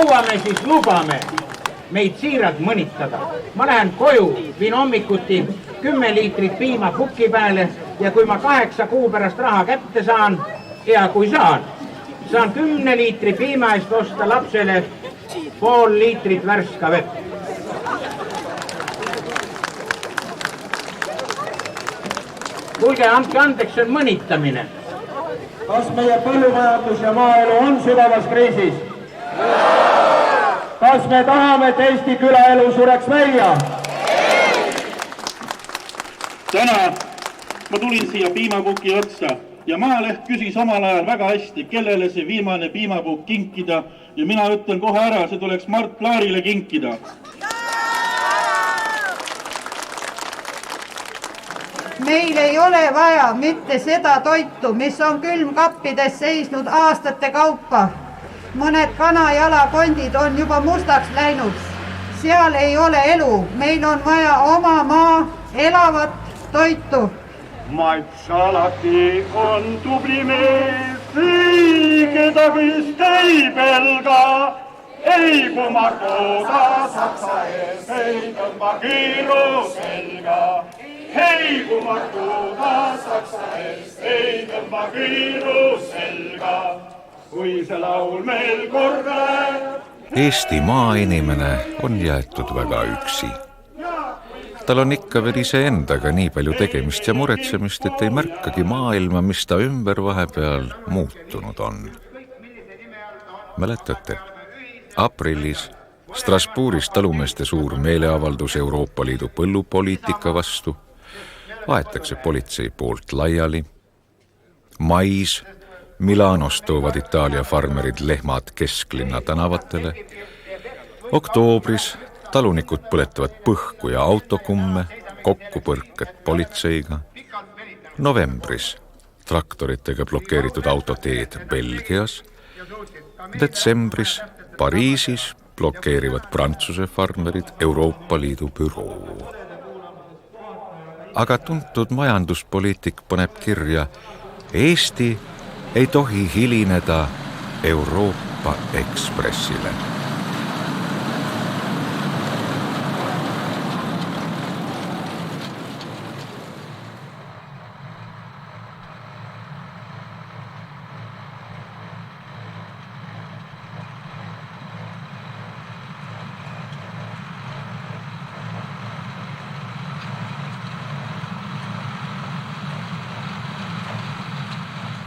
kaua me siis lubame meid siiralt mõnitada? Ma lähen koju, viin hommikuti 10 liitrit piima puki peale ja kui ma 8 kuu pärast raha kätte saan ja kui saan 10 liitri piima eest osta lapsele pool liitrit värska vett. Kuulge, andke andeks, see on mõnitamine. Kas meie põllumajandus ja maaelu on sügavas kriisis? Kas me tahame, et Eesti külaelu sureks välja? Täna ma tulin siia piimapuki otsa ja Maaleht küsis omal ajal väga hästi, kellele see viimane piimapukk kinkida ja mina ütlen kohe ära, see tuleks Mart Laarile kinkida. Meil ei ole vaja mitte seda toitu, mis on külmkappides seisnud aastate kaupa. Mõned kanajalakondid on juba mustaks läinud. Seal ei ole elu. Meil on vaja oma maa elavat toitu. Mats alati on tubli mees, keda vist ei pelga. Ei kumarkoda saksa ees, ei tõmba kiiru selga. Hei, kumarkoda saksa ees, ei tõmba kiiru selga. Kui see laul meil korda läheb. Eesti maainimene on jäetud väga üksi. Tal on ikka veel iseendaga nii palju tegemist ja muretsemist, et ei märkagi maailma, mis ta ümber vahepeal muutunud on. Mäletate? Aprillis Strasbourgis talumeeste suur meeleavaldus Euroopa Liidu põllupoliitika vastu aetakse politsei poolt laiali. Mais Milanos toovad Itaalia farmerid lehmad kesklinna tänavatele. Oktoobris talunikud põletavad põhku ja autokumme, kokkupõrked politseiga. Novembris traktoritega blokeeritud autoteed Belgias. Detsembris Pariisis blokeerivad Prantsuse farmerid Euroopa Liidu büroo. Aga tuntud majanduspoliitik paneb kirja, Eesti ei tohi hilineda Euroopa Ekspressile.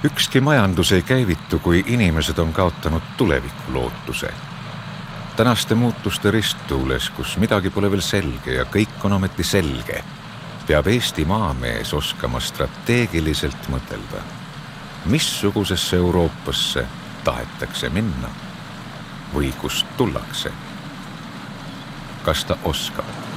Ükski majandus ei käivitu, kui inimesed on kaotanud tulevikulootuse. Tänaste muutuste risttuules, kus midagi pole veel selge ja kõik on ometi selge, peab Eesti maamees oskama strateegiliselt mõtelda. Missugusesse Euroopasse tahetakse minna või kust tullakse? Kas ta oskab?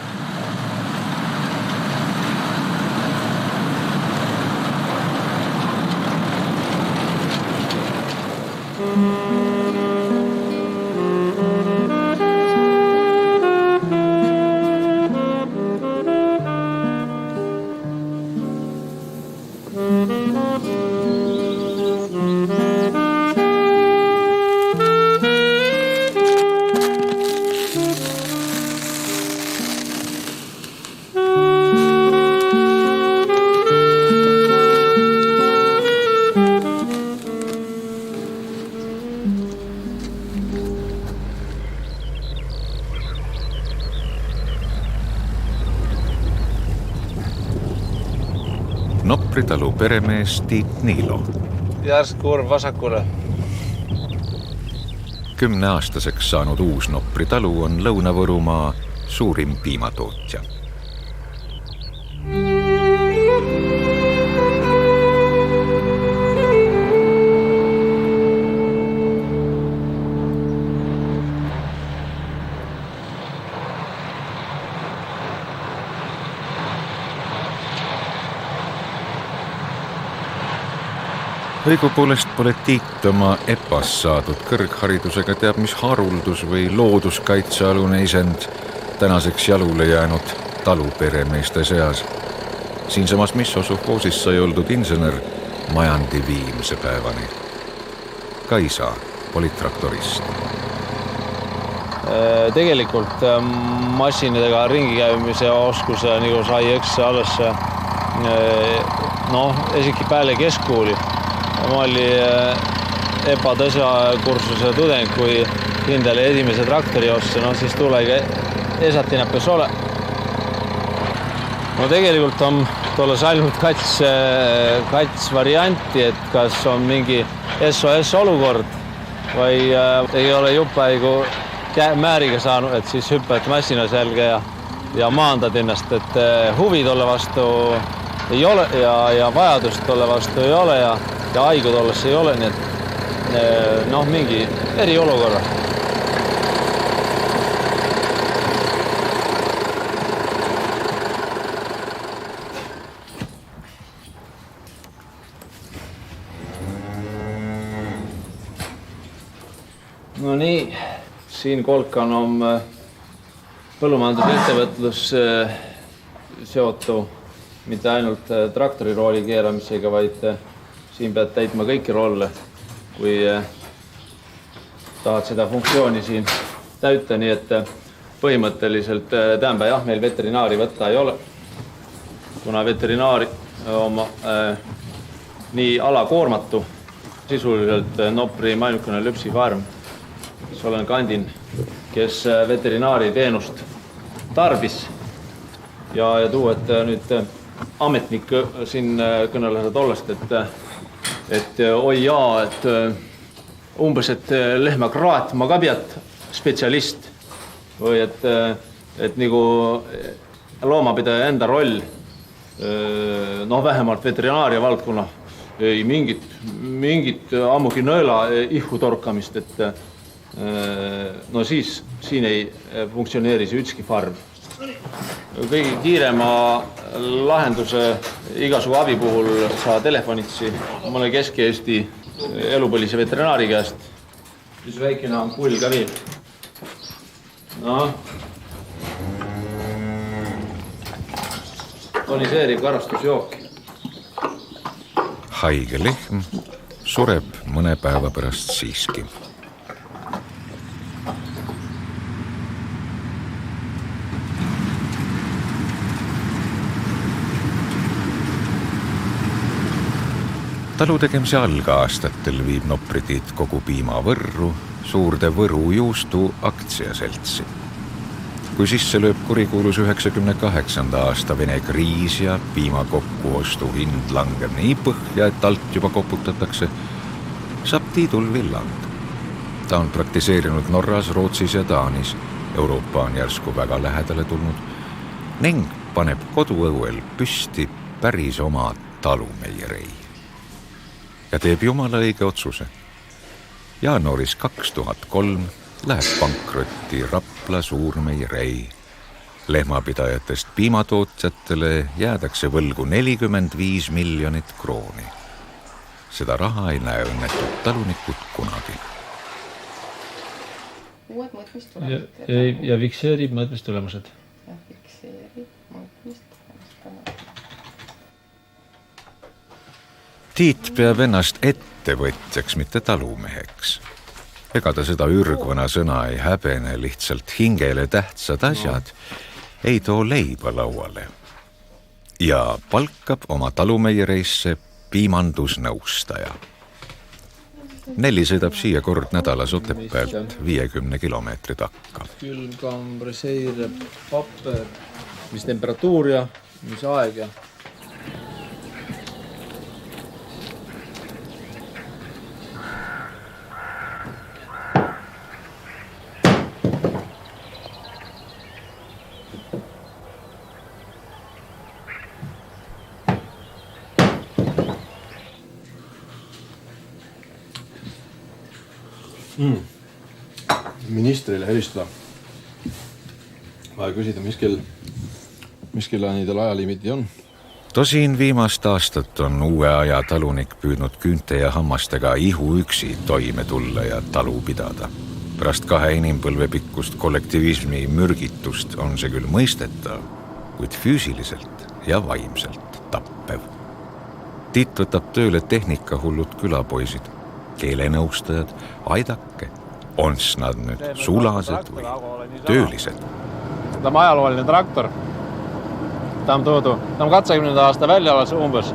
Nopri talu peremees Tiit Niilo. Järskurv vasakule. 10-aastaseks saanud uus Nopri talu on Lõuna-Võrumaa suurim piimatootja. Õigupoolest pole Tiit oma EPAs saadud kõrgharidusega teab mis haruldus- või looduskaitsealune isend tänaseks jalule jäänud taluperemeeste seas. Siinsamas Misso suvhoosis sai oldud insener majandi viimse päevani. Ka isa oli traktorist. Tegelikult massinadega ringikäimise oskuse nagu sai eks alles esiki päälle keskkooli. Ma oli epätõsa kursuse tudeng, kui hindele esimese traktori ossa, siis tulegi esati näppes ole. No tegelikult on tolles ainult kats varianti, et kas on mingi SOS olukord või ei ole juppe määriga saanud, et siis hüppad massina selge ja maandad ennast, et huvi tolle vastu ei ole ja vajadust tolle vastu ei ole ja haigu tolles ei ole, nii et mingi eriolukorra. No nii, siin kolkan on põllumajandusettevõtlus seotu mitte ainult traktori rooli keeramisega, vaid siin pead täitma kõiki rolle, kui tahad seda funktsiooni siin täüta, nii et põhimõtteliselt meil veterinaari võtta ei ole, kuna veterinaari oma nii alakoormatu, sisuliselt Nopri mainukene lüpsifarm. Olen kandin, kes veterinaari teenust tarbis ja tuu, et nüüd ametnik siin kõneleda tollest, et oi jaa, et umbes, et lehmakraat magabiat spetsialist või et nagu loomapidaja enda roll, vähemalt veterinaaria valdkonna, ei mingit ammugi nõela ihku torkamist, et siis siin ei funktsioneeri see ükski farm. Kõige kiirema lahenduse igasugu abi puhul saa telefonitsi mõne Kesk-Eesti elupõlise veterinaari käest. Siis väikene on pull ka veel. Toniseeriv karastusjook. Haige lehm sureb mõne päeva pärast siiski. Talu tegemise algaastatel viib Nopri Tiit kogu piima Võrru suurde Võru juustu aktsiaseltsi. Kui sisse lööb kurikuulus 98. aasta Vene kriis ja piima kokkuostu hind langeb nii põhja, et alt juba koputatakse, saab Tiidul villand. Ta on praktiseerinud Norras, Rootsis ja Taanis. Euroopa on järsku väga lähedale tulnud ning paneb koduõuel püsti päris oma talumeierei. Ja teeb jumala õige otsuse. Jaanuaris 2003 läheb pankrotti Rapla suurmeierei. Lehmapidajatest piimatootjatele jäädakse võlgu 45 miljonit krooni. Seda raha ei näe õnnetud talunikud kunagi. Uued mõõtmistulemused. Ja fikseerib mõõtmistulemused. Ja fikseerib mõõtmistulemused. Tiit peab ennast ettevõtjaks, mitte talumeheks. Ega ta seda ürgvana sõna ei häbene, lihtsalt hingele tähtsad asjad ei too leiba lauale. Ja palkab oma talumeireisse piimandusnõustaja. Nelli sõidab siia kord nädalas Otepäält 50 kilomeetri takka. Külmkamm, breseer, paper, mis temperatuur ja mis aeg ja... Ministrile helistada. Vaja küsida, mis kella niidel ajalimiti on. Tosin viimast aastat on uue aja talunik püüdnud küünte ja hammastega ihu üksi toime tulla ja talu pidada. Pärast 2 inimpõlve pikkust kollektivismi mürgitust on see küll mõistetav, kuid füüsiliselt ja vaimselt tappev. Tiit võtab tööle tehnikahullud külapoisid, keelenõustajad, aidake, Ons nad nüüd sulased või töölised? Ta on ajalooline traktor. Ta on 80. aasta välja alles umbes.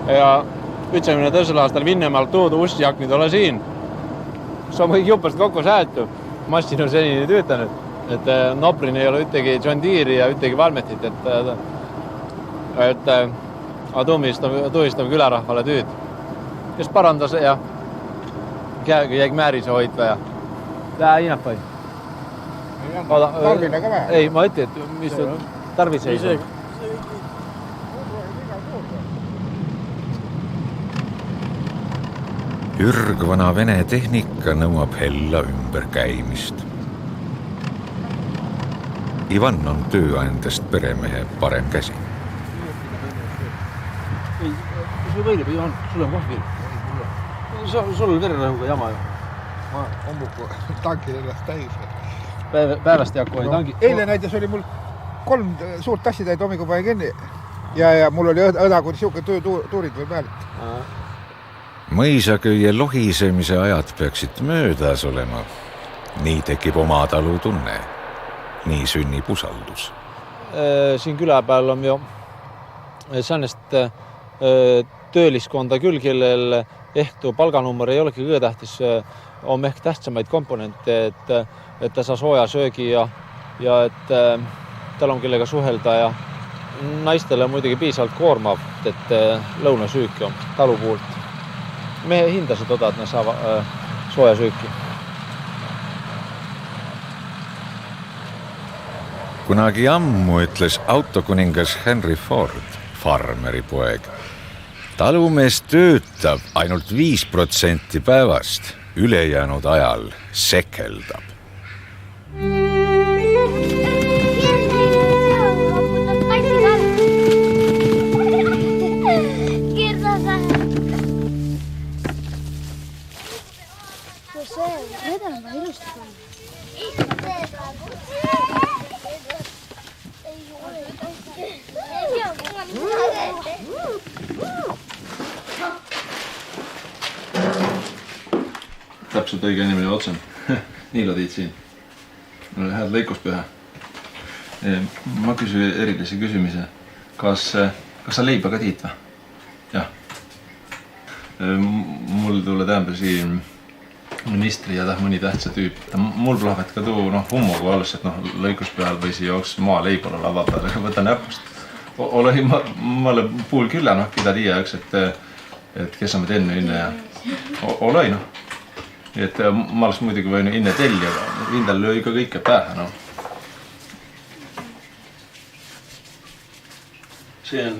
Ja 92. aastal Vinnemaalt tuodu ustijaknid ole siin. Se on kõik jupast kokku säätu. Massin on senini töötanud. Et Noprin ei ole ühtegi John Deere'i ja ühtegi Valmetit. Et tunnistame külarahvale tüüd. Kes parandas ja jäi määrise hoidva ja tää inappai. Tarvine ka vähe? Ei, ma ütlen, et mis tarvis ei ole. Ürgvana vene tehnika nõuab hella ümberkäimist. Ivan on tööandest peremehe parem käsi. Ei, sul võidab, Ivan, sul on kohvil. Sul on verenrõhuga jama ju. Ma hommuku tankil ennast täis. Päevast jakku oli tanki. Eile näides oli mul 3 suurt tassi täid hommikul pani kinni. Ja mul oli õda, kui siuke tuurid veel peal. Mõisaköie lohisemise ajad peaksid möödas olema. Nii tekib oma talu tunne. Nii sünnib usaldus. Siin küläpäeval on ju säännest tööliskonda küll, kellel ehk palganumber ei olegi kõige tähtis, on ehk tähtsamaid komponente, et ta saa sooja söögi ja et tal on kellega suhelda ja naistele muidugi piisavalt koormav, et lõunasüüki on talu puult. Mehe hindasid oda, et nad saavad sooja süüki. Kunagi ammu ütles autokuningas Henry Ford, farmeri poeg. Talumees töötab ainult 5% päevast, ülejäänud ajal sekeldab. Täpselt õige inimene otsen. Niilo tiid siin. Mul oli head lõikuspühä. Ma küsin erilise küsimise. Kas sa leiba ka tiid või? Jah. Mul tule tähendab siin ministri ja mõni tähtsa tüüp. Mul plahvet ka tuu hummogu alus, et lõikuspühal või siia jooks maa leibole lavata, võta näpust. Ole malle puul külla, kida tiia üks, et kes on enne enne ja ole Et ma oleks muidugi võin inne telja, indal löö ikka kõike pähe. See on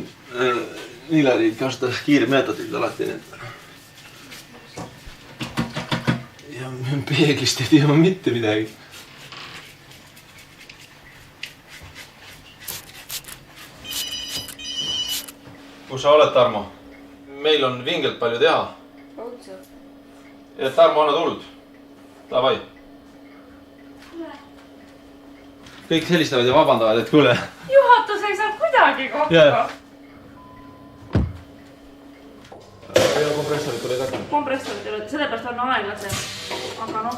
Niilari kasutas kiirmeetodid alati need. Ja peeglist ei tea ma mitte midagi. Kus sa oled, Tarmo? Meil on vingelt palju teha. Ja Tarmo, anna tuld. Davai. Kõik helistavad ja vabandavad, et kuule. Juhatus ei saa kuidagi kokku. Ja kompressorid tuli taga. Kompressorid tuli, sellepärast on aeglasem. Aga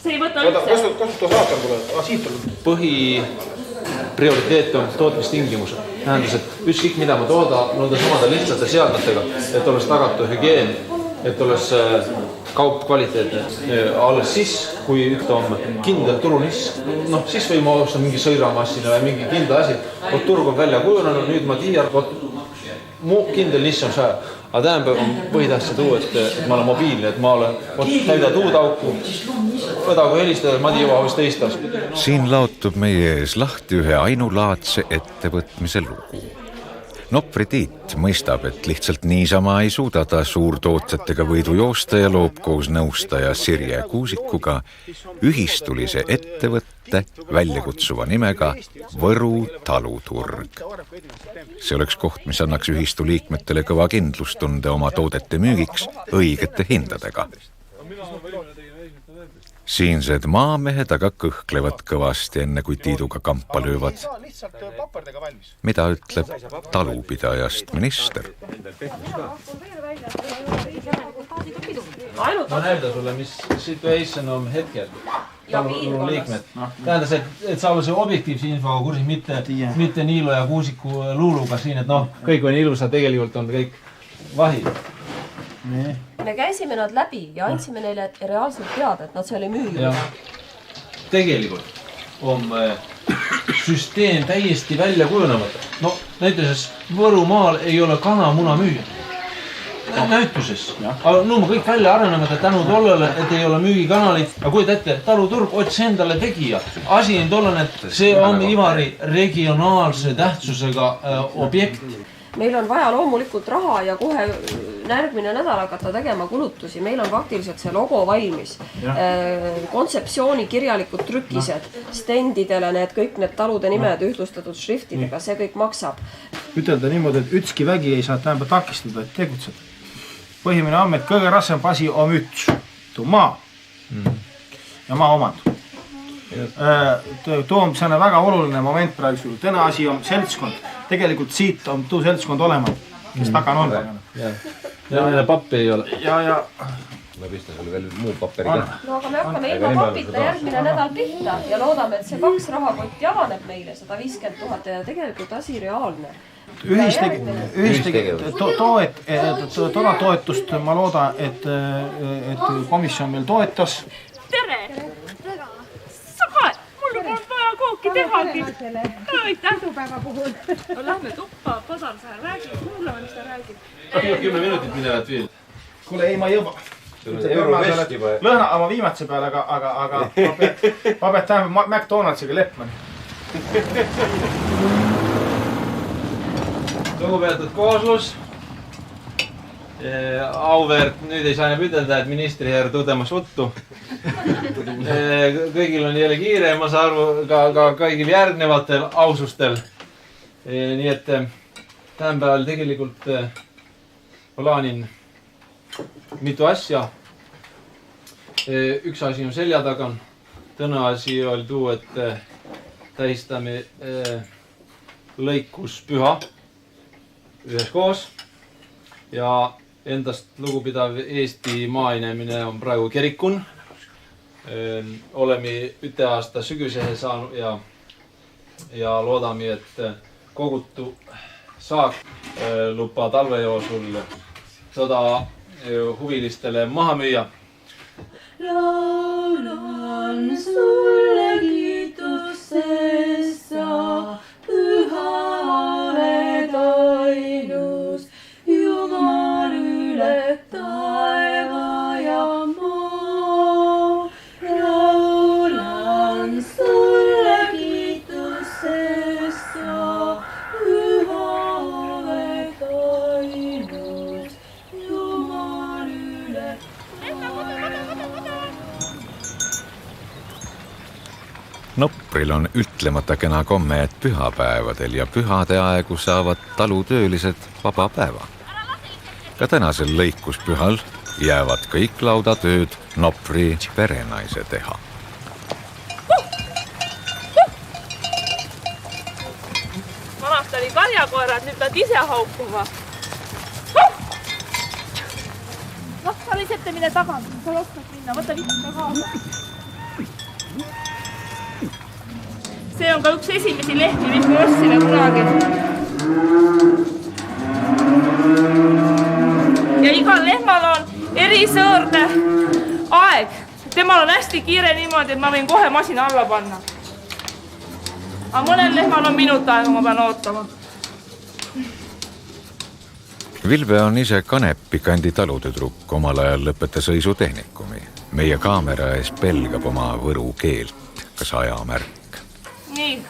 see ei võta üldse. Kasuta saatar tule. Siit tuleb. Põhiprioriteet on tootmistingimus. Tähendas, et ükskõik mida ma tooda, nende samade lihtsate seadmetega, et oleks tagatud hügieen, et oleks kaup kvaliteetne. Alles siis, kui on kindel turuniss, siis või ma ostan mingi sõiramassina või mingi kindel asi. Turg on välja kujunenud, nüüd ma tiiar, mu kindel niss on see. Aga tähenpäev on põhitähtsa tuu, et ma olen mobiilne, et ma olen täida tuutauku, võda kui helistada, ma ei jõua hoos teist asja. Siin laotub meie ees lahti ühe ainulaadse ettevõtmise lugu. Nopri Tiit mõistab, et lihtsalt niisama ei suuda ta suurtootjatega võidu joosta ja loob koos nõustaja Sirje Kuusikuga ühistulise ettevõtte väljakutsuva nimega Võru taluturg. See oleks koht, mis annaks ühistu liikmetele kõva kindlustunde oma toodete müügiks õigete hindadega. Siinsed maamehed aga kõhklevad kõvasti enne, kui Tiiduga kampa löövad. Mida ütleb talupidajast minister? ma näida sulle, mis situation on hetkel. Liikmed. Tähendas, et sa ole see objektiivse infoga kursis, mitte Niilo ja Kuusiku luuluga siin, et kõik on ilusa, tegelikult on kõik vahid. Me käisime nad läbi ja andsime neile reaalselt teada, et nad seal ei müü. Tegelikult on süsteem täiesti välja kujunemata. Näiteks Võrumaal ei ole kanamuna müüa. Näituses. Aga ma kõik välja arenemata tänu tollele, et ei ole müügikanalit. Aga kuid ette, taluturg otsi endale tegija. Asi on tollane, et see on Ivari regionaalse tähtsusega objekt. Meil on vaja loomulikult raha ja kohe järgmine nädal hakata tegema kulutusi. Meil on faktiliselt see logo valmis. Kontseptsiooni kirjalikud trükised, stendidele kõik need talude nimed ühtlustatud šriftidega, see kõik maksab. Ütelda niimoodi, et ükski vägi ei saa tähendab takistada, et tegutseb. Põhimine on, et kõige rassem asi on üks, tuu maa ja maa omand. See on väga oluline moment praegu. Täna asi on seltskond. Tegelikult siit on tuu seltskond olema, kes takan on. Ja pappi ei ole. Ja ma pistan sulle veel muu paperi ka. No aga me hakkame ilma papita järgmine nädal pihta ja loodame, et see 2 rahakotti avaneb meile 150 000 ja tegelikult asi reaalne. Toda toetust ma loodan, et komisjon meil toetas. Tere! Saad! Mul on vaja kooki tehagi. Aitäh! Tupäeva puhul. Lähme tuppa, Padar sa räägid, kuulame, mis ta räägib. 10 minutit minevad veel. Kuule, ei ma jõba. Lõhna oma viimatse peale, aga ma pead tähendab McDonaldsiga leppmani. Lugupeetud kooslus. Auväärt, nüüd ei saa enam ütelda, et ministri herr tõdemas võttu. Kõigil on jälle kiire, ma saan arvu ka kõigil järgnevatel ausustel. Nii et tämpäeval tegelikult plaanin mitu asja. Üks asi on selja taga. Tõne asi oli tuu, et tähistame lõikuspüha üheskoos ja endast lugupidav Eesti maainimine on praegu kerikun. Oleme üte aasta sügisehe saanud ja loodame, et kogutu saak lupa talve joosul seda huvilistele maha müüa. Laulan sulle kiitus, sest sa püha oled ainus, Jumal üle taeva ja maa. Laulan sulle kiitus, sest sa püha oled ainus, Jumal üle Nopril on ütlemata kena komme, et pühapäevadel ja pühade aegu saavad talutöölised vaba päeva. Ka tänasel lõikuspühal jäävad kõik laudatööd Nopri perenaise teha. Vanast oli karjakoerad, nüüd pead ise haukuma. Sa olid ette mine tagant, sa oskad minna, võta vitsa kaasa. See on ka üks esimesi lehmi, mis me ostsime kunagi. Ja igal lehmal on erisõõrne aeg. Temal on hästi kiire niimoodi, et ma võin kohe masina alla panna. Aga mõnel lehmal on minut aega, ma pean ootama. Vilve on ise Kanepi kandi talutüdruk, omal ajal lõpetas õisutehnikumi. Meie kaamera ees pelgab oma võru keelt, kas ajamärk. Nii.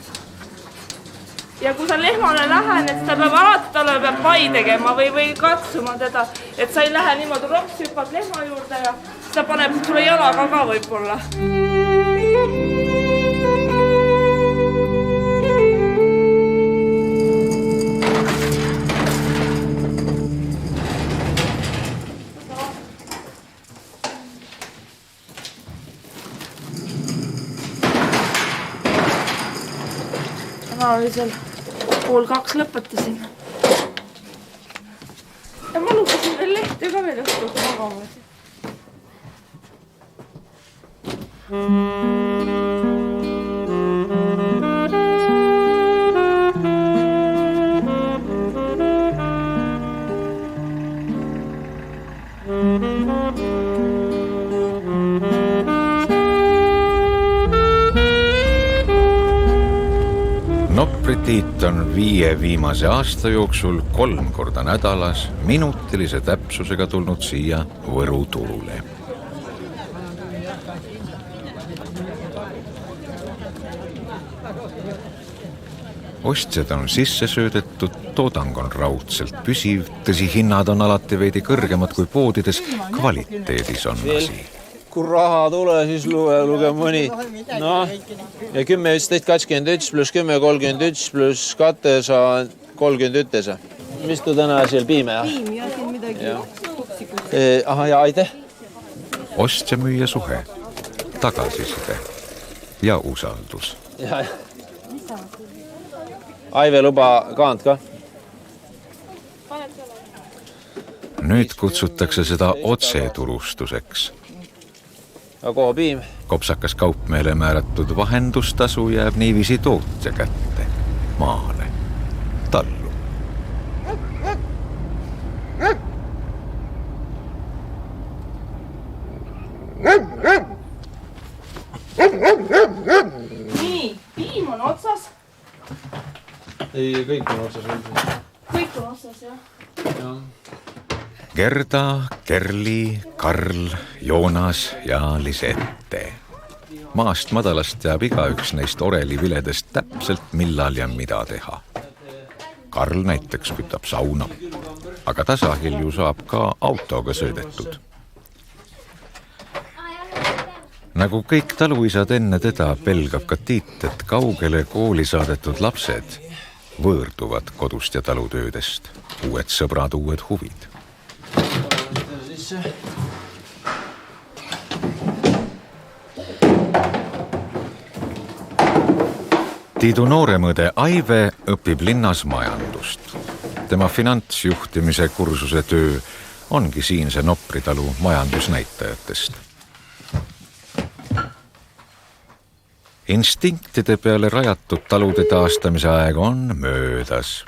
Ja kui sa lehmale lähen, et ta peab alati talle peab pai tegema või katsuma teda, et sa ei lähe niimoodi rops, hüppad lehma juurde ja ta paneb sulle jalaga ka võib-olla. Ma oli seal 1:30 lõpetasin. Ja ma lugesin veel lehte ka veel õhtul magama. Nopritiit on 5 viimase aasta jooksul 3 korda nädalas minutilise täpsusega tulnud siia Võru turule. Ostjad on sisse söödetud, toodang on raudselt püsiv, tõsi hinnad on alati veidi kõrgemad kui poodides, kvaliteedis on asi. Kui raha tule, siis luge mõni. No, ja 10, 11, 21 plus 10, 31 plus katesa 31. Mis tu täna seal piime? Piim ja siin midagi. Aha, ja aitäh. Ostja müüja suhe, tagasiside ja usaldus. Ja. Aive luba kaant ka? Nüüd kutsutakse seda otseturustuseks. Aga piim. Kopsakas kaupmeele määratud vahendustasu jääb niiviisi tootja kätte, maale, tallu. Nii, piim on otsas. Ei, kõik on otsas. Kõik on otsas, jah. Gerda, Kerli, Karl, Joonas ja Lisette. Maast madalast teab igaüks neist oreliviledest täpselt millal ja mida teha. Karl näiteks kütab sauna, aga tasahilju saab ka autoga sõidetud. Nagu kõik taluisad enne teda pelgab ka Tiit, et kaugele kooli saadetud lapsed võõrduvad kodust ja talutöödest. Uued sõbrad, uued huvid. Tiidu nooremõde Aive õpib linnas majandust. Tema finantsjuhtimise kursuse töö ongi siinse Nopritalu majandusnäitajatest. Instinktide peale rajatud talude taastamise aeg on möödas.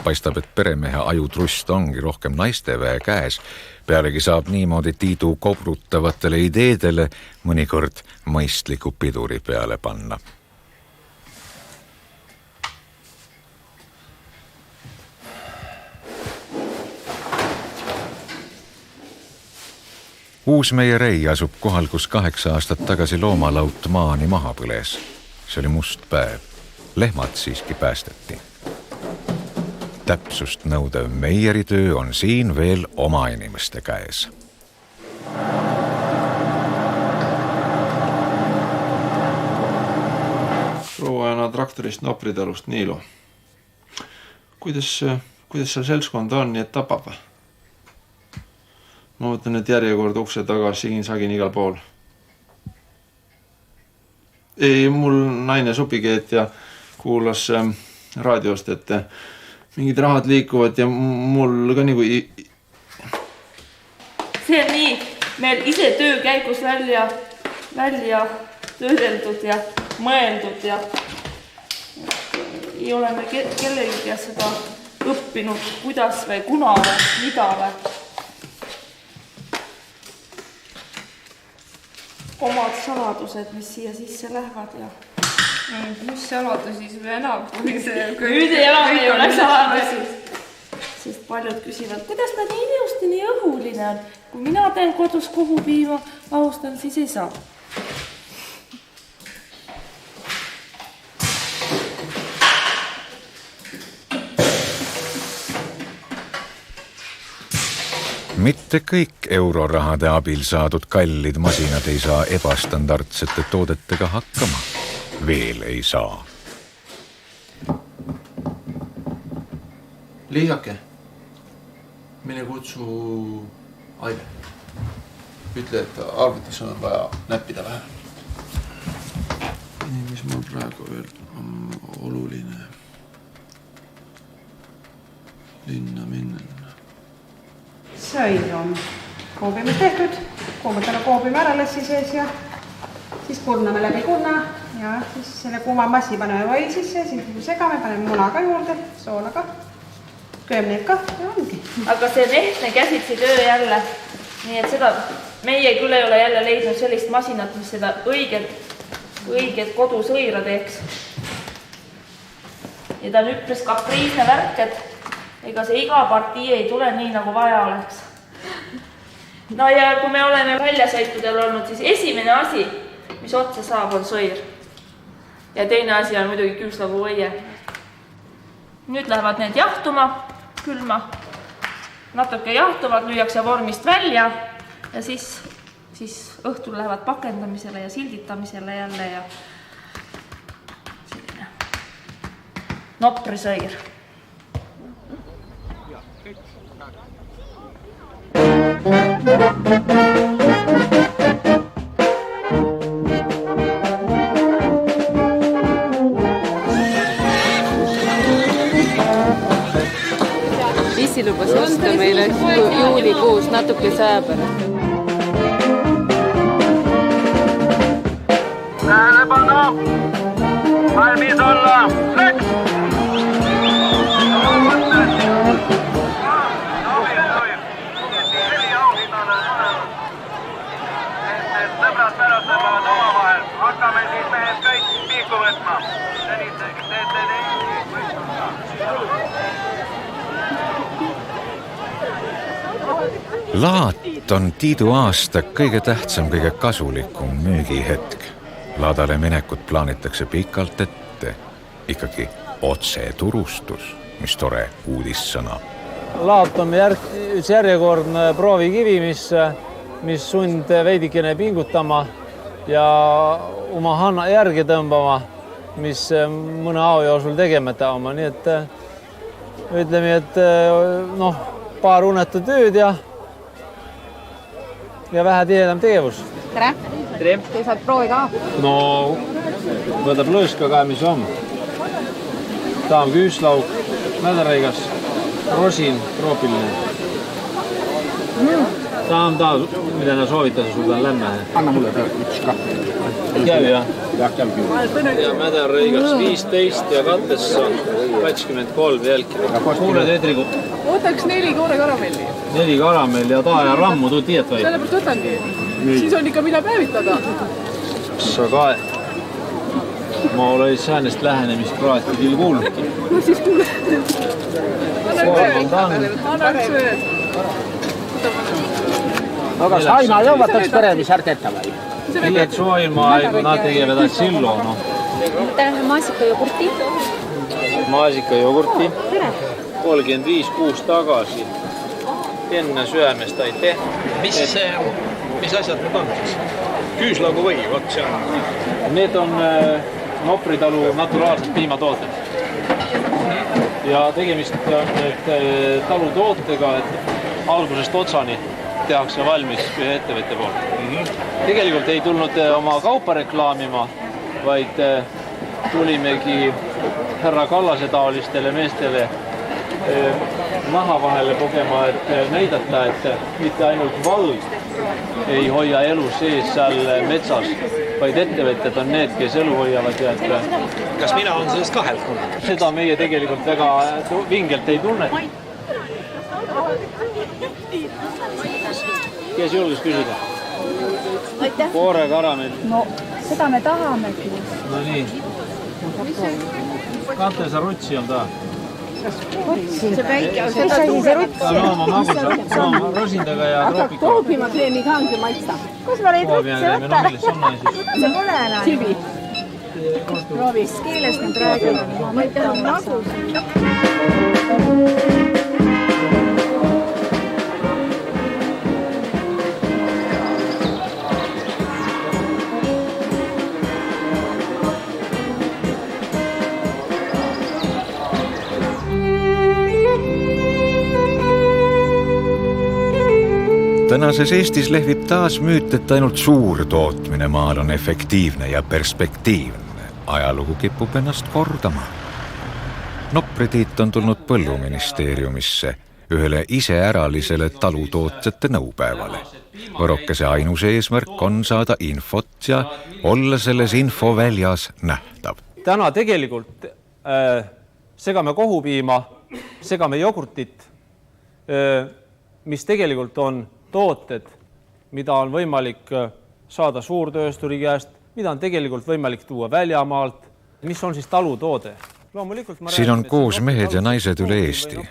Paistab, et peremehe ajutrust ongi rohkem naisteväe käes. Pealegi saab niimoodi Tiidu kobrutavatele ideedele mõnikord mõistliku piduri peale panna. Uusmeierei asub kohal, kus 8 aastat tagasi loomalaut maani maha põles. See oli must päev. Lehmad siiski päästeti. Täpsust nõudev meieritöö on siin veel oma inimeste käes. Proua traktorist Nopritalust Niilo. Kuidas seal seltskond on, nii et tapab? Ma mõtlen, et järjekord ukse taga sigin-sagin igal pool. Ei, mul naine supikeet ja kuulas raadiost, et mingid rahad liikuvad ja mul ka nagu... See on nii, meil ise töö käigus välja töödeldud ja mõeldud ja ei ole me kellegi seda õppinud, kuidas või kuna või mida või. Omad saladused, mis siia sisse lähevad ja... Mis saladusi sul enam kui see... Nüüd ei enam ei ole saladusi. Sest paljud küsivad, kuidas ta nii ilusti nii õhuline on. Kui mina teen kodus kohupiima, mahustan, siis ei saa. Mitte kõik eurorahade abil saadud kallid masinad ei saa ebastandardsete toodetega hakkama. Veel ei saa. Liisake, mine kutsu Aive. Ütle, et arvutis on vaja näppida vähe. Mis mul praegu veel on oluline linna minna. Sai on koobimist tehtud. Koobutele koobime ära lässi sees ja Siis kurname läbi kurna ja siis selle kuuma massi paneme või sisse, siis segame, paneme muna ka juurde, soola ka, kööme neid ka ja ongi. Aga see lehtne käsitsi töö jälle, nii et seda meie küll ei ole jälle leidnud sellist masinat, mis seda õiget kodusõira teeks. Ja ta on üpris kapriisne värk, et ega see iga partii ei tule nii, nagu vaja oleks. No ja kui me oleme väljasõitudel olnud, siis esimene asi, mis otsa saab, on sõir. Ja teine asi on muidugi küüslagu võie. Nüüd lähevad need jahtuma, külma. Natuke jahtuvad, lüüakse vormist välja ja siis õhtul lähevad pakendamisele ja silditamisele jälle ja selline noprisõir. Issi lubas osta meile juulikuus natuke sää pärast. Tähelepanu! Valmis olla! Läks! Sõbrad pärast lähevad omavahel. Hakkame siis mehed kõik piiku võtma. Laat on Tiidu aasta kõige tähtsam, kõige kasulikum müügihetk. Laadale minekut plaanitakse pikalt ette. Ikkagi otse turustus, mis tore uudissõna. Laat on üks järjekordne proovikivi, mis sund veidikene pingutama ja oma hanna järgi tõmbama, mis mõne ao jooksul tegemata oma. Nii et ütleme, et paar unetu tööd ja vähe tihedam tegevus. Tere! Tere! Te saad proovi ka? No, võtab lõõska ka, mis on. Ta on küüslauk, mäderaigas, rosin, troopiline. Ta on mida na soovitan, sul on lämme. Anna mulle üks ka. Käy, jah? Jah, käy küll. Ja mäderaigas 15 ja kattessa 23 jälkida. Kuule, Teedrigu. Võtaks 4 koore karamelli. 4 karamelli ja taja rammu, tuu tiiet või? Sellepärast võtangi. Siis on ikka mida päevitada. Sa ka... Ma olen säänest lähenemiskraati küll kuulnudki. No siis kuule. Annaks veel. Aga aina jõuvataks peremis ärteta või? Illet soilma aiku nad tegevad sillo, no. Tähendab maasikajogurti. Maasikajogurti. 35 kuus tagasi. Enne süömest aitäh. Mis asjad need on siis? Küüslagu või? Vot see on. Need on Nopritalu naturaalsed piimatooted. Ja tegemist on talutootega, et algusest otsani tehakse valmis ühe ettevõtte poolt. Tegelikult ei tulnud oma kaupa reklaamima, vaid tulimegi härra Kallase taolistele meestele naha vahele pogema, et näidata, et mitte ainult vald ei hoia elu sees seal metsas, vaid ettevõtjad on need, kes elu hoiavad. Ja kas mina olen sellest kahelt kuulnud? Seda meie tegelikult väga vingelt ei tunne. Kes julges küsida? Aitäh! Koore karamell. No, seda me tahamegi. No nii. Kante sa rutsi on ta? See väike on seda tugevat. No, ma magusa. No, rosindaga ja troopika. Aga toopima kreemi kange maitsta. Kus ma neid rutsi võtan? See pole enam. Sibi. Proovis. Keeles nüüd räägime. Ma ei taha magus. Tänases Eestis lehvib taas müüt, et ainult suur tootmine maal on efektiivne ja perspektiivne. Ajalugu kipub ennast kordama. Nopritiit on tulnud põlluministeeriumisse. ühele iseäralisele talutootjate nõupäevale. Võrokese ainus eesmärk on saada infot ja olla selles infoväljas nähtav. Täna tegelikult segame kohupiima, segame jogurtit, mis tegelikult on tooted, mida on võimalik saada suurtöösturi käest, mida on tegelikult võimalik tuua väljamaalt, mis on siis talutoode. Siin on koos mehed ja naised üle Eesti,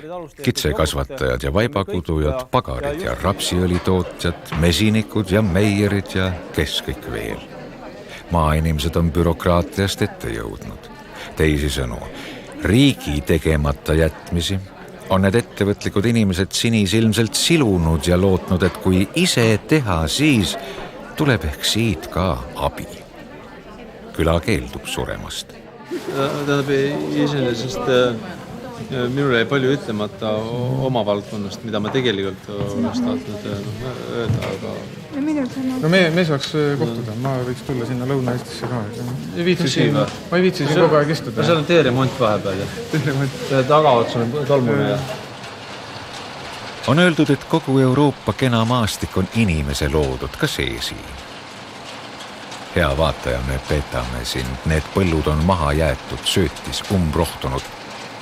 kitsekasvatajad ja vaibakudujad, pagarid ja rapsiõlitootjad, mesinikud ja meierid ja kes kõik veel. Maainimesed on bürokraatiast ette jõudnud. Teisisõnu, riigi tegemata jätmisi on need ettevõtlikud inimesed sinisilmselt silunud ja lootnud, et kui ise teha, siis tuleb ehk siit ka abi. Küla keeldub suremast. Tähendab, iseenesest minul jäi palju ütlemata oma valdkonnast, mida ma tegelikult oleks tahtnud öelda, aga... No me saaks kohtuda, ma võiks tulla sinna Lõuna-Eestisse ka. Ma ei viitsi siin kogu aeg istuda. Seal on teeremont vahepeal. Tagaots on tolmune. On öeldud, et kogu Euroopa kena maastik on inimese loodud, ka see siin. Hea vaataja, me petame siin. Need põllud on maha jäetud, söötis, umbrohtunud.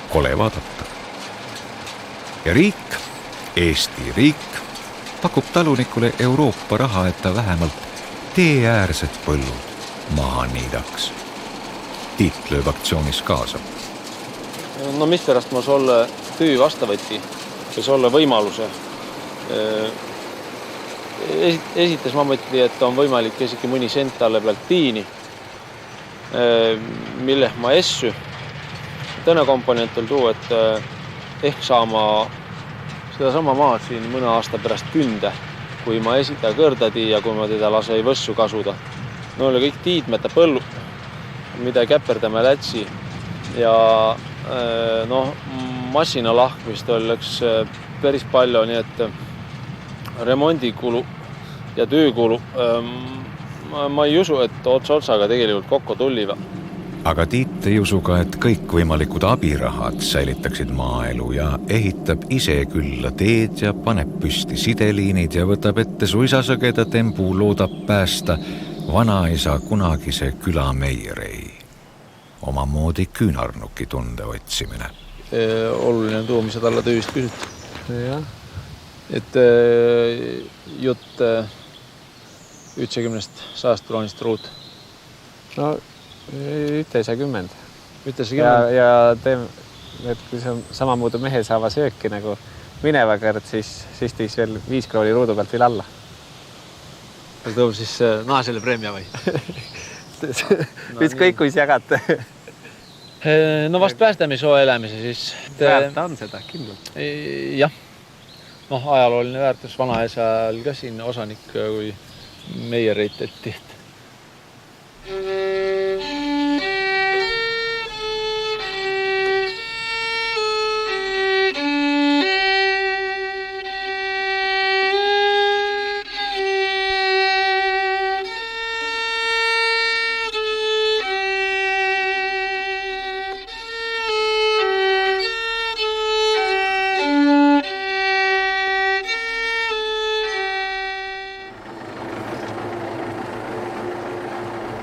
Kole vaadata. Ja riik, Eesti riik, pakub talunikule Euroopa raha, et ta vähemalt teeäärsed põllud maha niidaks. Tiit lööb aktsioonis kaasa. No mis pärast ma sulle töö vasta võtti või sulle võimaluse? Esitas ma mõtli, et on võimalik isegi mõni sent talle pealt tiini, mille ma essu. Täna komponent on tuu, et ehk saama seda sama maad siin mõne aasta pärast künde, kui ma esita kõrdadi ja kui ma teda lase võssu kasuda. No oli kõik tiidmeta põllu, mida käperdame lätsi ja massina lahkvist oleks päris palju, nii et remondikulu ja töökulu ma ei usu, et otsaga tegelikult kokku tulliva. Aga Tiit ei usu ka, et kõik võimalikud abirahad säilitaksid maaelu ja ehitab ise külla teed ja paneb püsti sideliinid ja võtab ette suisasõgeda tembu, loodab päästa vanaisa kunagise külameierei. Omamoodi küünarnuki tunde otsimine. Oluline tuu, mis sa talle tööst küsid. Jah. Et jutt 100 kroonist ruut. No, 10. Ja teeme, et kui see samamoodi mehe saava sööki nagu mineva kõrd, siis tiis veel 5 krooni ruudu pealt veel alla. See tõub siis naasele preemia või? Kõik kuis jagate. No vast päästemisoo elämise siis. Väärt on seda, kindlalt. Jah. Ajalooline väärtus vanaisal ka siin osanik, kui meie reiteti.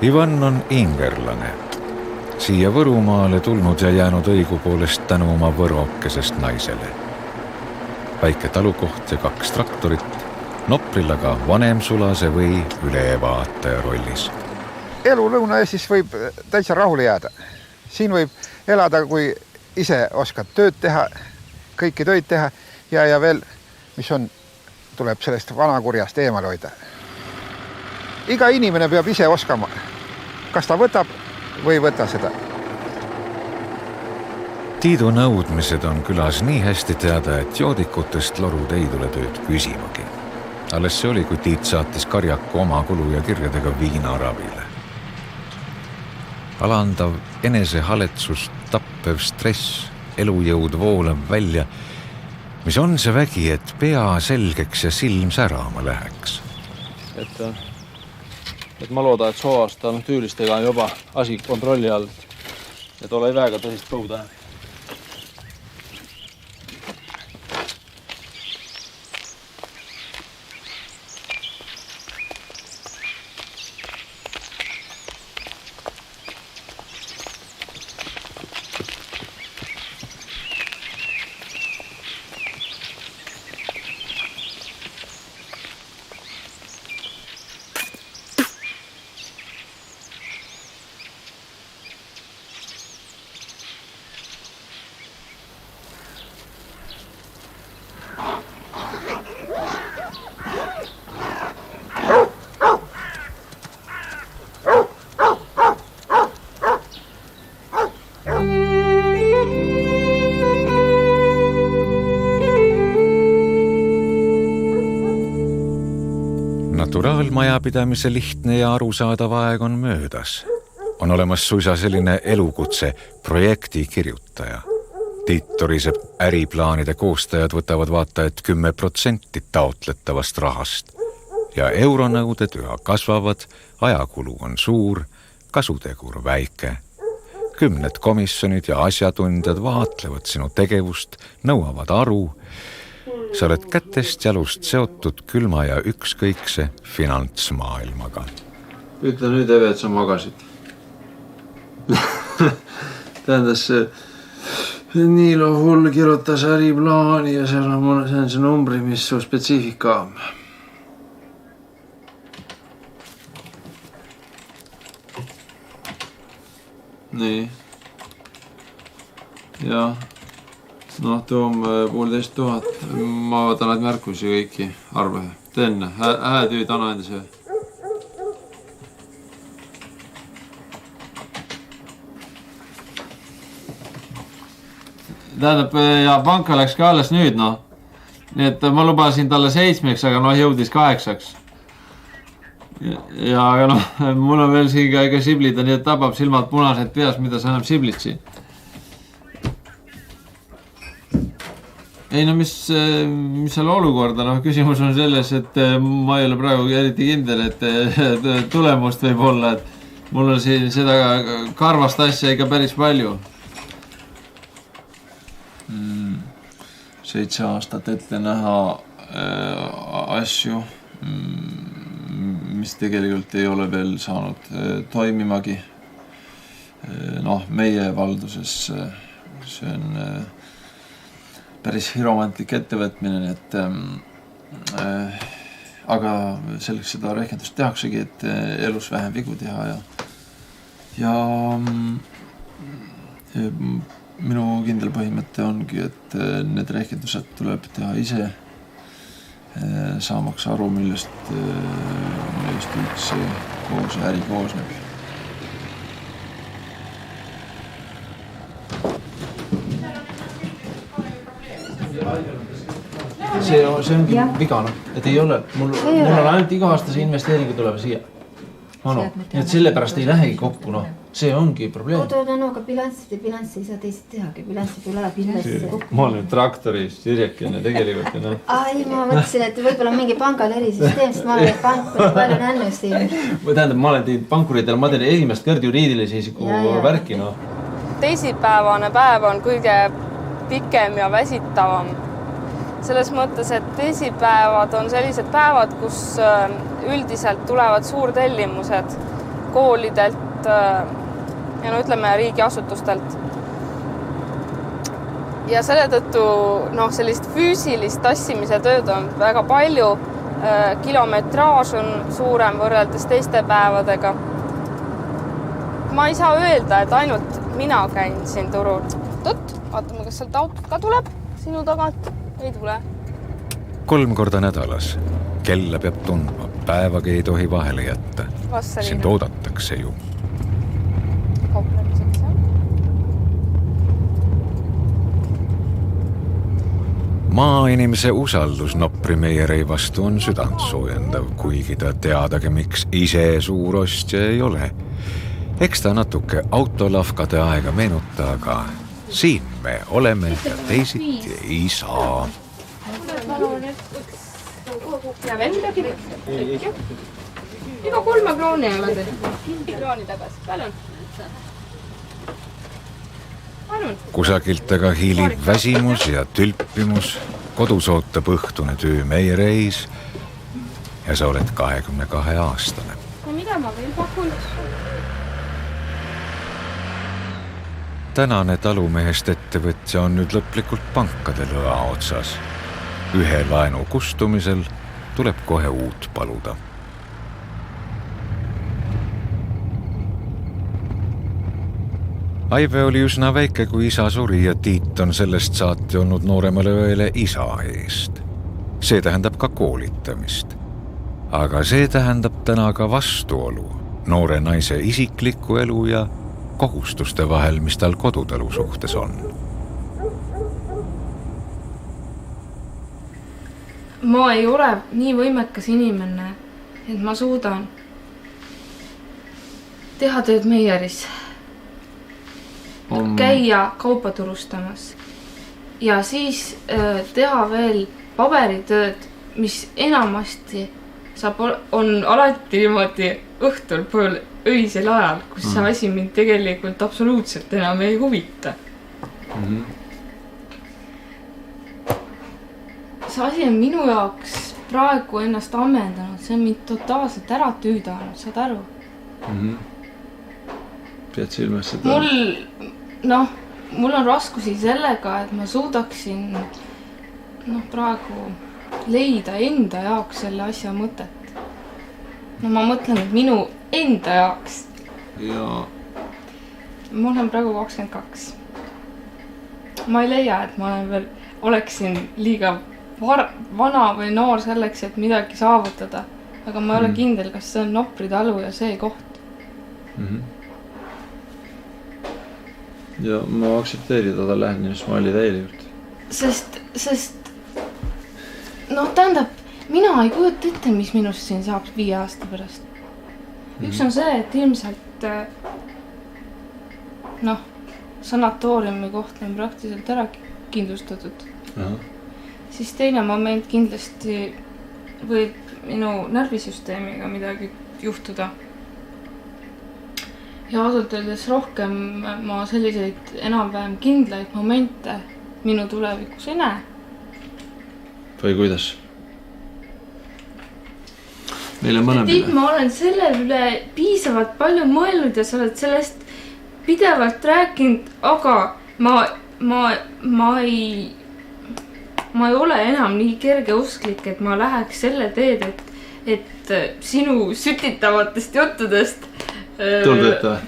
Ivan on ingerlane. Siia Võrumaale tulnud ja jäänud õigupoolest tänu oma võrokesest naisele. Väike talukoht ja 2 traktorit, Nopril aga vanem sulase või ülevaataja rollis. Elu Lõuna-Eestis võib täitsa rahule jääda. Siin võib elada, kui ise oskad tööd teha, kõiki töid teha ja veel, mis on, tuleb sellest vanakurjast eemal hoida. Iga inimene peab ise oskama, kas ta võtab või võta seda. Tiidu nõudmised on külas nii hästi teada, et joodikutest lorud ei tule tööd küsimagi. Alles see oli, kui Tiit saatis karjaku oma kulu ja kirjadega viinaravile. Alandav enesehaletsus, tappev stress, elujõud voolab välja, mis on see vägi, et pea selgeks ja silm särama läheks. Et ma loodan, et sooasta tüülistega on juba asi kontrolli all, et ole väga tõsist põuda. raamatupidamise lihtne ja arusaadav aeg on möödas. On olemas suisa selline elukutse projektikirjutaja. Tiit Toriseb äriplaanide koostajad võtavad vaata et 10% taotletavast rahast. Ja euronõuded üha kasvavad, ajakulu on suur, kasutegur väike. 10 komisjonid ja asjatundjad vaatlevad sinu tegevust, nõuavad aru. Sa oled kätest jalust seotud külma ja ükskõikse finantsmaailmaga. Ütle nüüd, Eve, et sa magasid. Tähendas Niilo Hull kirjutas äriplaani ja see on see numbri, mis su spetsiifika on. Nii. Ja. Noh, toom 1500. Ma võtan neid märkusi kõiki arve. Tenne, häätüüd, anna enda see. Tähendab, ja panka läks ka alles nüüd, noh. Nii et ma lubasin talle 7, aga jõudis 8. Ja noh, mul on veel siin ka siblida, nii et tabab silmad punased peas, mida sa enam siblid siin. Ei no mis seal olukorda, noh küsimus on selles, et ma ei ole praegu eriti kindel, et tulemust võib olla, et mul on siin seda karvast asja ikka päris palju. 7 aastat ette näha asju, mis tegelikult ei ole veel saanud toimimagi. Noh, meie valduses see on päris romantlik ettevõtmine, et aga selleks seda rehkendust tehaksegi, et elus vähem vigu teha ja minu kindel põhimõte ongi, et need rehkendused tuleb teha ise, saamaks aru, millest üldse kogu see äri koosneb. See ongi vigana, et ei ole. Mul on ainult iga-aastase investeeringu tuleva siia. Et selle pärast ei lähegi kokku, noh. See ongi probleem. No, aga bilanssi ei saa teised tehagi. Bilanssi pole ala bilanssi kokku. Ma olen traktoris sirjekene tegelikult. Ai, ma mõtlesin, et võib-olla mingi pangal erisüsteem, sest ma olen pankurid palju nännu siin. Tähendab, ma olen teinud pankuritele, ma teen esimest kõrd juriidilise isiku värki, noh. Teisipäevane päev on kõige pikem ja väsitavam. Selles mõttes, et teisipäevad on sellised päevad, kus üldiselt tulevad suurtellimused koolidelt ja no ütleme riigiasutustelt. Ja selle tõttu sellist füüsilist tassimise tööd on väga palju. Kilometraaž on suurem võrreldes teiste päevadega. Ma ei saa öelda, et ainult mina käin siin turul. Vaatame, kas sealt autot ka tuleb sinu tagant. Ei tule. 3 korda nädalas. Kella peab tundma, päevagi ei tohi vahele jätta. Sind oodatakse ju. Kauplemiseks, jah. Maainimese usaldus Nopri meierei vastu on südantsoojendav, kuigi ta teadagi, miks ise suur ostja ei ole. Eks ta natuke autolavkade aega meenuta, aga siin me oleme ja teisiti ei saa. Ja veel midagi? Iga 3 krooni ei ole teil. 5 krooni tagasi. Palun. Kusagilt aga hiilib väsimus ja tülpimus. Kodus ootab õhtune töö meiereis ja sa oled 22 aastane. No mida ma veel pakun? Tänane talumehest ettevõtja on nüüd lõplikult pankade lõa otsas. Ühe laenu kustumisel tuleb kohe uut paluda. Aive oli üsna väike, kui isa suri ja Tiit on sellest saati olnud nooremale õele isa eest. See tähendab ka koolitamist. Aga see tähendab täna ka vastuolu noore naise isikliku elu ja kohustuste vahel, mis tal kodutelu suhtes on. Ma ei ole nii võimekas inimene, et ma suudan teha tööd meieris, käia kaupa turustamas ja siis teha veel paberitööd, mis enamasti on alati niimoodi õhtul pool öisel ajal, kus see asi mind tegelikult absoluutselt enam ei huvita. See asi on minu jaoks praegu ennast ammendanud, see on mind totaalselt ära tüüdanud, saad aru? Pead silmas seda? Mul on raskusi sellega, et ma suudaksin praegu leida enda jaoks selle asja mõtet. Ma mõtlen, et minu enda jaoks. Ja. Ma olen praegu 22. Ma ei leia, et ma oleksin liiga vana või noor selleks, et midagi saavutada. Aga ma ei ole kindel, kas see on Nopri talu ja see koht. Ja ma aktsepteerin teda lähenemismaali täielikult. Sest tähendab, mina ei kujuta ette, mis minust siin saab 5 aasta pärast. Üks on see, et ilmselt sanatooriumi koht on praktiliselt ära kindlustatud. Siis teine moment kindlasti võib minu närvisüsteemiga midagi juhtuda. Ja ausalt öeldes rohkem ma selliseid enam-vähem kindlaid momente minu tulevikus ei näe. Või kuidas? Meile mõlemine. Tiit, ma olen selle üle piisavalt palju mõelnud ja sa oled sellest pidevalt rääkinud, aga ma ei ole enam nii kergeusklik, et ma läheks selle teed, et sinu sütitavatest juttudest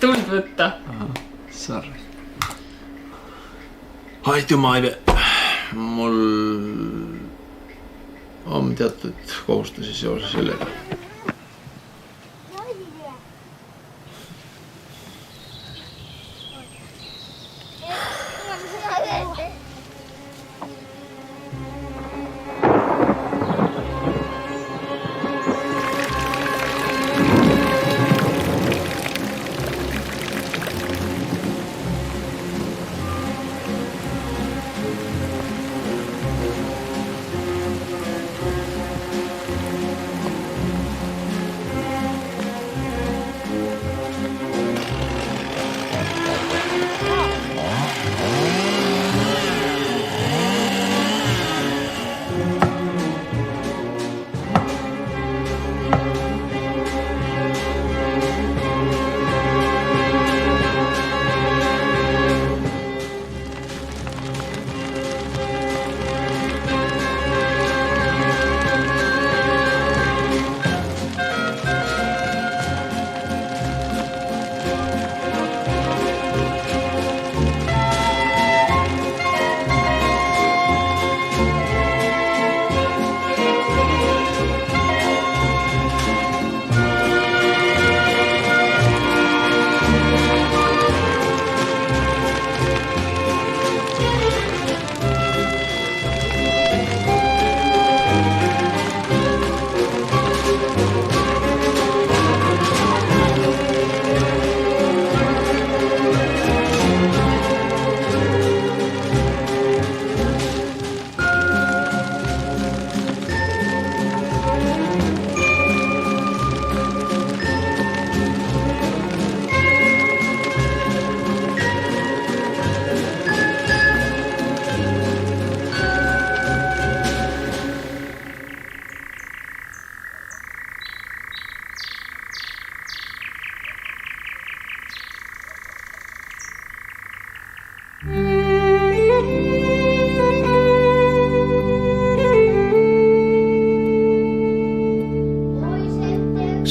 tuld võtta. Sorry. Aitümaile. Mul on teatud kohustusi seoses sellega.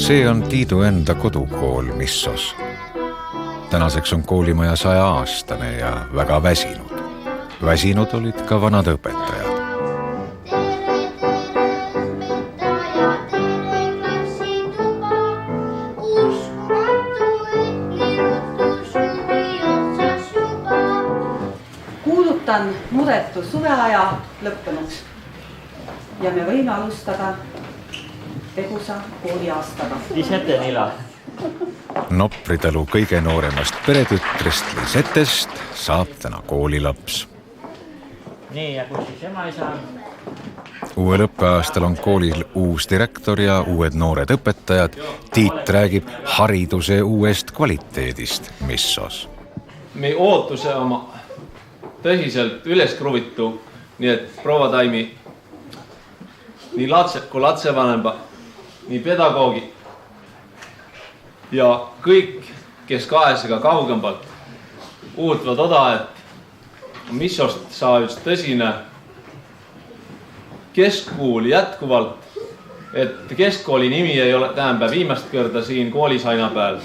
See on Tiidu enda kodukool Missos. Tänaseks on koolimaja 100-aastane ja väga väsinud. Väsinud olid ka vanad õpetajad. Kuulutan muudetud suveaja lõppenud ja me võime alustada tegusa kooliaastaga. Lisette Nila. Nopri talu kõige nooremast peretütrest Lisetest saab täna koolilaps. Nii, ja kus siis ema ei saa? Uuel õppeaastal on koolil uus direktor ja uued noored õpetajad. Tiit räägib hariduse uuest kvaliteedist Missos. Me ootuse oma tõsiselt üles kruvitu, nii et proua Taimi, nii lapsed kui lapsevanemba, nii pedagoogi ja kõik, kes kaesega kaugembalt uutvad oda, et Missost saa üks tõsine keskkool jätkuvalt, et keskkooli nimi ei ole tähendab viimast kõrda siin koolis aina peal.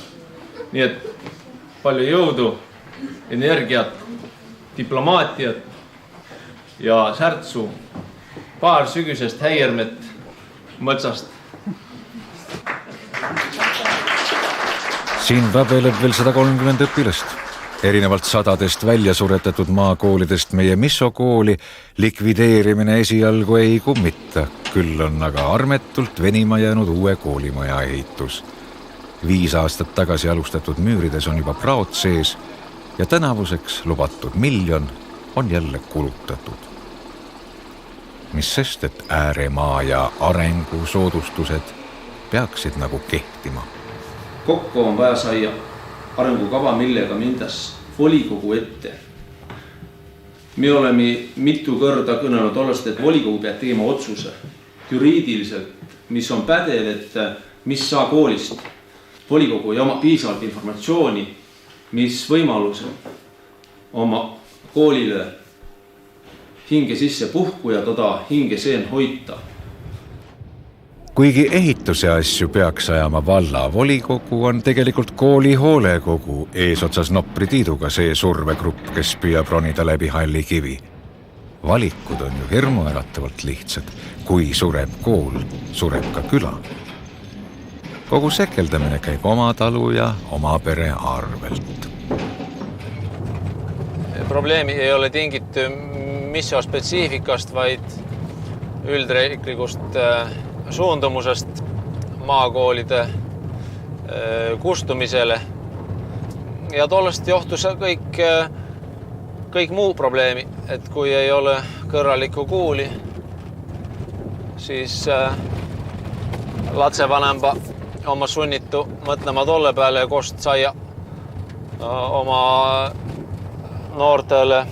Nii et palju jõudu, energiat, diplomaatiat ja särtsu paar sügisest häiermet mõtsast. Siin rabeleb veel 130 õpilast. Erinevalt sadadest välja suretatud maakoolidest meie Misso kooli likvideerimine esialgu ei kummita, küll on aga armetult venima jäänud uue koolimaja ehitus. 5 aastat tagasi alustatud müürides on juba praod sees ja tänavuseks lubatud 1 miljon on jälle kulutatud. Mis sest, et ääremaa ja arengusoodustused peaksid nagu kehtima. Kokku on vaja saia arengukava, millega mindas volikogu ette. Me oleme mitu kõrda kõnelenud olest, et volikogu peab tegema otsuse juriidiliselt, mis on pädev, et mis saa koolist. Volikogu ei oma piisavalt informatsiooni, mis võimalusel oma koolile hinge sisse puhku ja toda hinge seen hoita. Kuigi ehituse asju peaks ajama valla volikogu, on tegelikult kooli hoolekogu eesotsas Nopri Tiiduga see survegrupp, kes püüab ronida läbi halli kivi. Valikud on ju hirmuäratavalt lihtsad. Kui sureb kool, sureb ka küla. Kogu sekeldamine käib oma talu ja oma pere arvelt. Probleemi ei ole tingitu Misso spetsiifikast, vaid üldriiklikust suundumusest maakoolide kustumisele. Ja tollest johtus kõik muu probleemi, et kui ei ole kõrralikku kooli, siis lapsevanemba oma sunnitu mõtlema tolle peale, kost saia oma noortele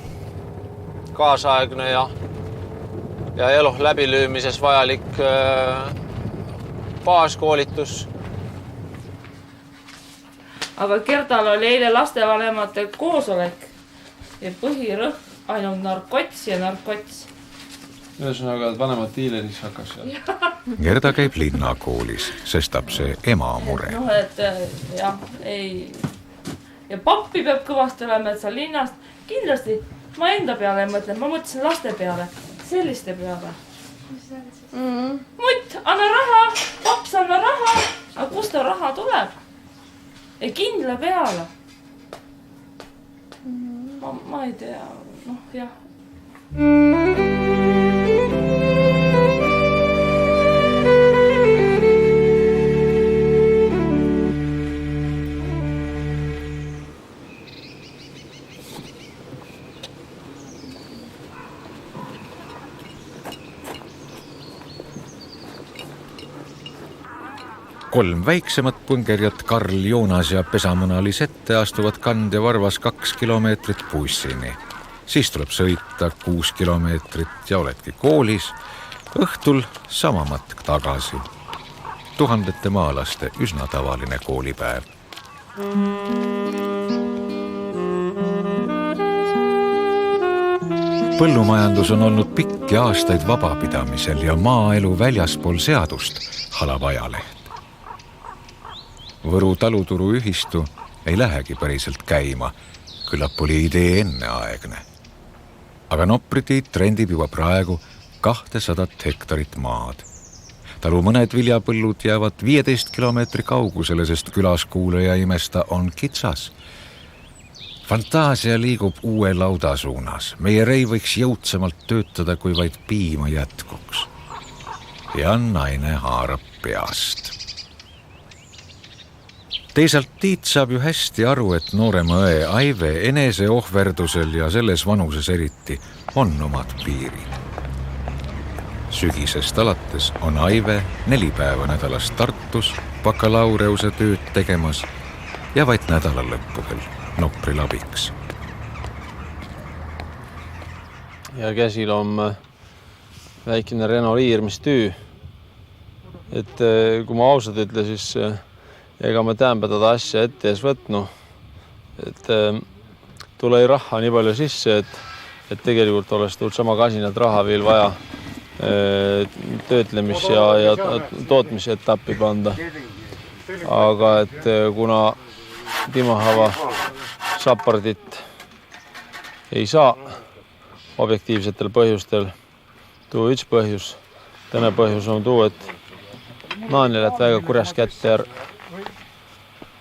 kaasaegne ja elu läbilüümises vajalik baaskoolitus. Aga Gerdal oli eile lastevanemate koosolek ja põhirõhk ainult narkots ja narkots. Ühesõnaga, et vanemad diileris hakkas seal. Gerda käib linnakoolis, sestap see ema mure. No, et jah, ei. Ja pappi peab kõvasti olema, et sa linnast kindlasti ma enda peale mõtlen, ma mõtlesin laste peale, selliste peale. Mutt, anna raha, paps, anna raha. Aga kust ta raha tuleb? Ei kindla peale. Ma ei tea, noh jah. Kolm väiksemat põngerjat Karl, Joonas ja pesamuna Lisette astuvad Kand ja Varvas 2 kilomeetrit bussini. Siis tuleb sõita 6 kilomeetrit ja oledki koolis. Õhtul sama matk tagasi. Tuhandete maalaste üsna tavaline koolipäev. Põllumajandus on olnud pikki aastaid vabapidamisel ja maaelu väljaspool seadust halab ajaleht. Võru taluturu ühistu ei lähegi päriselt käima, küllap oli idee enneaegne. Aga Nopri Tiit rendib juba praegu 200 hektarit maad. Talu mõned viljapõllud jäävad 15 kilomeetri kaugusele, sest külaskuulaja imesta on kitsas. Fantaasia liigub uue lauda suunas. Meie rei võiks jõudsamalt töötada, kui vaid piima jätkuks. Ja naine haarab peast. Teisalt Tiit saab ju hästi aru, et noorema õe Aive enese ohverdusel ja selles vanuses eriti on omad piirid. Sügisest alates on Aive 4 päeva nädalas Tartus bakalaureuse tööd tegemas ja vaid nädalalõppudel Nopril abiks. Ja käsil on väikene Renault liirmistüü. Et kui ma ausalt ütle, siis ega ma täda asja ette ees võtnu. Et tule raha nii palju sisse, et tegelikult oleks tuud sama kasinat raha veel vaja töötlemis- ja tootmise etappi panda. Aga et kuna Timahava sapardit ei saa objektiivsetel põhjustel, tuu üks põhjus. Täna põhjus on tuu, et naanil et väga kurjas kätte.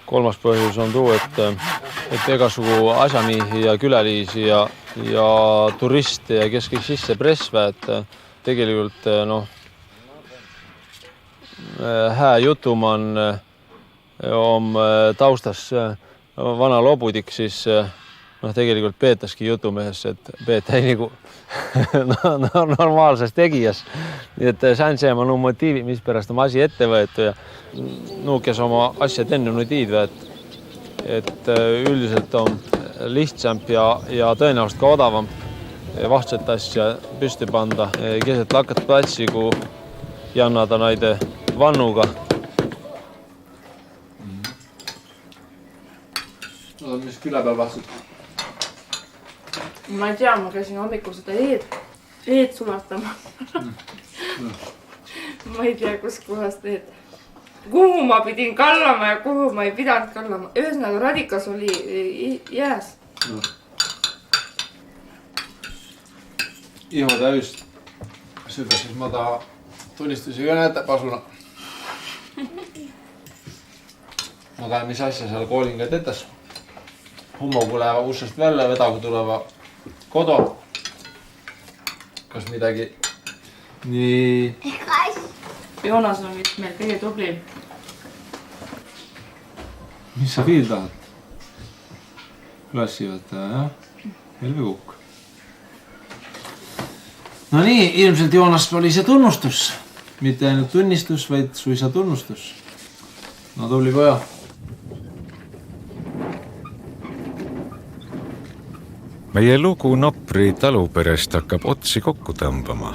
Kolmas põhjus on tuu, et egasugu asjamihi ja külaliisi ja turiste ja kes kõik sisse presvä, et tegelikult hää jutuman on taustas vana lobudik, siis tegelikult peetaski jutumehes, et peeta ei nagu normaalses tegijas. Nii et see on motiivi, mis pärast on asi ette võetu ja kes oma asja tenne nüüd tiidva, et üldiselt on lihtsamp ja tõenäoliselt ka odavam vahtset asja püsti panda keset lakat platsi, kui jannada naide vannuga. Mis küla peal vahtselt? Ma ei tea, ma käisin hommikul seda eed sulatama. Ma ei tea, kus kohast kuhu ma pidin kallama ja kuhu ma ei pidanud kallama. Ühesõnaga radikas oli jääs. Iho täyst. Seda siis ma tunnistusi ka näete pasuna. Ma tahan, mis asja seal koolinga tetas. Hummogu läheva ussest välja, vedagu tuleva kodo. Kas midagi nii... Joonas on vist meil kõige tublim. Mis sa veel tahad? Klassivõttaja, jah? Helve Kukk. No nii, ilmselt Joonas oli see tunnustus. Mitte ainult tunnistus, vaid suisa tunnustus. No tubli poja. Meie lugu Nopri taluperest hakkab otsi kokku tõmbama,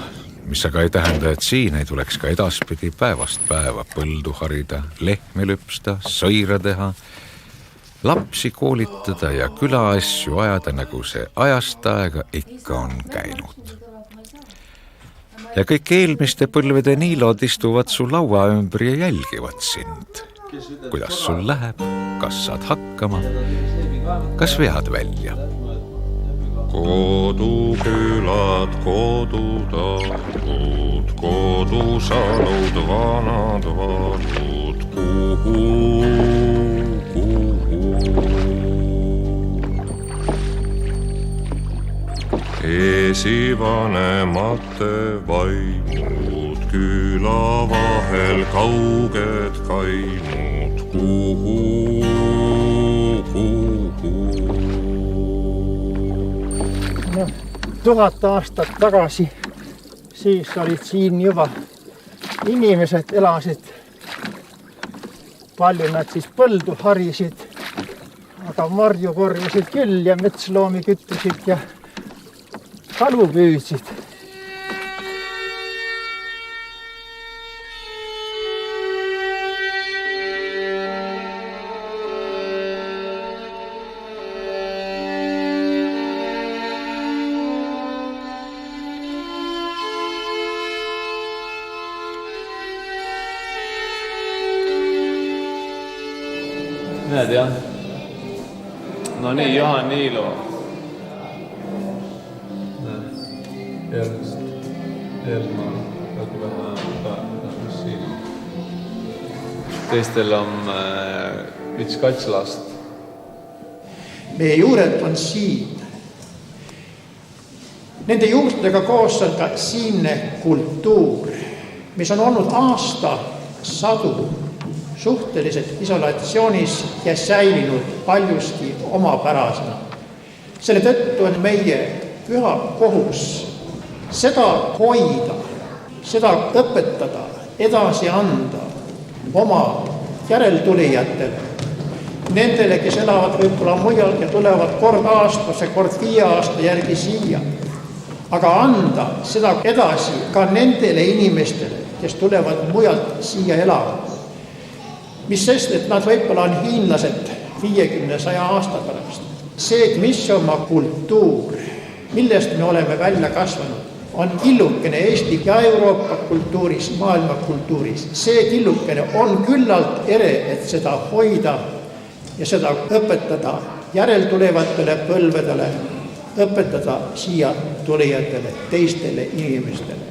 mis aga ei tähenda, et siin ei tuleks ka edaspidi päevast päeva põldu harida, lehmi lüpsta, sõira teha, lapsi koolitada ja külaasju ajada, nagu see ajast aega ikka on käinud. Ja kõik eelmiste põlvede niilod istuvad su laua ümber ja jälgivad sind. Kuidas sul läheb, kas saad hakkama, kas vead välja? Kodukülad, kodutalud, kodusalud, vanad valud, kuhu. Esivanemate vaimud, küla vahel kauged kaimud, kuhu. 1000 aastat tagasi, siis olid siin juba inimesed elasid. Palju nad siis põldu harisid, aga marju korjasid küll ja metsloomi küttisid ja kalu püüdsid. Näed jah? No nii, Johan Niilo. Ersmaa, väga vähe päevas siin. Teistel on üks katslast. Meie juured on siin. Nende juurtega koos on ka siinne kultuur, mis on olnud sadu suhteliselt isolatsioonis ja säilinud paljuski omapärasena. Selle tõttu on meie püha kohus seda hoida, seda õpetada, edasi anda oma järeltulijatele, nendele, kes elavad võib-olla mujal ja tulevad kord aastas ja kord 5 aasta järgi siia. Aga anda seda edasi ka nendele inimestele, kes tulevad mujalt siia elama. Mis sest, et nad võib-olla on hiinlased 50-100 aasta pärast. See, mis oma kultuur, millest me oleme välja kasvanud, on killukene Eesti ja Euroopa kultuuris, maailma kultuuris. See killukene on küllalt ere, et seda hoida ja seda õpetada järeltulevatele põlvedele, õpetada siia tulijatele, teistele inimestele.